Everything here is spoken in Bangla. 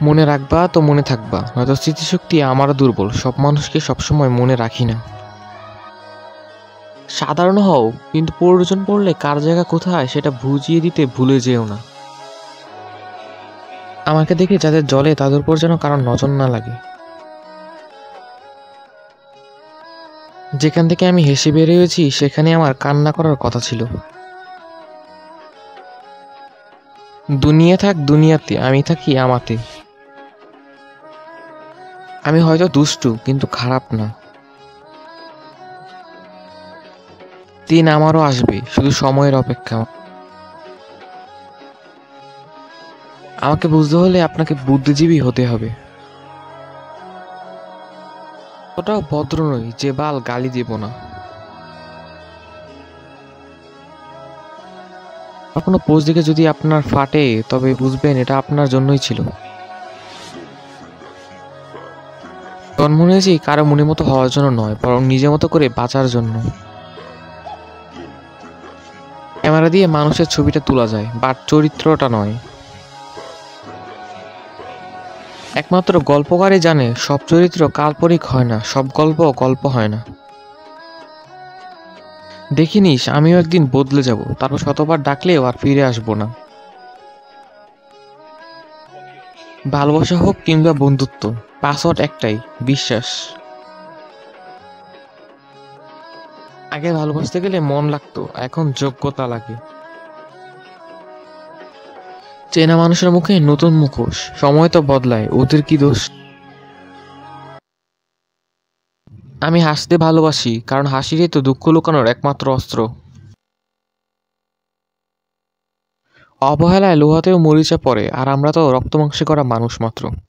মনে রাখবা তো মনে থাকবা, নয়তো স্মৃতিশক্তি আমারও দুর্বল, সব মানুষকে সবসময় মনে রাখি না। সাধারণ হও, কিন্তু প্রয়োজন পড়লে কার জায়গা কোথায় সেটা বুঝিয়ে দিতে ভুলে যেও না। আমাকে দেখে যাদের জ্বলে তাদের উপর যেন কারণ নজর না লাগে। যেখান থেকে আমি হেসে বেরিয়েছি সেখানে আমার কান্না করার কথা ছিল। দুনিয়া থাক দুনিয়াতে, আমি থাকি আমাতে। আমি হয়তো দুষ্টু, কিন্তু খারাপ না। দিন আমারও আসবে, শুধু সময়ের অপেক্ষা। আমাকে বুঝতে হলে আপনাকে বুদ্ধিজীবী হতে হবে। ওটাও ভদ্র নই যে বাল গালি দেব না। কোনো পোজ দেখে যদি আপনার ফাটে, তবে বুঝবেন এটা আপনার জন্যই ছিল। জন্ম নিয়েছি কারো মনের মতো হওয়ার জন্য নয়, বরং নিজের মতো করে বাঁচার জন্য। ক্যামেরা দিয়ে মানুষের ছবিটা তোলা যায়, বাট চরিত্রটা নয়। একমাত্র গল্পকারই জানে সব চরিত্র কাল্পনিক হয় না, সব গল্প গল্প হয় না। দেখিনিস, আমিও একদিন বদলে যাব, তারপর শতবার ডাকলেও আর ফিরে আসবো না। ভালোবাসা হোক কিংবা বন্ধুত্ব, পাসওয়ার্ড একটাই, বিশ্বাস। আগে ভালোবাসতে গেলে মন লাগতো, এখন যোগ্যতা লাগে। চেনা মানুষের মুখে নতুন মুখোশ, সময় তো বদলায়, ওদের কি দোষ? আমি হাসতে ভালোবাসি, কারণ হাসিরই তো দুঃখ লুকানোর একমাত্র অস্ত্র। অবহেলায় লোহাতেও মরিচা পড়ে, আর আমরা তো রক্ত মাংসে করা মানুষ মাত্র।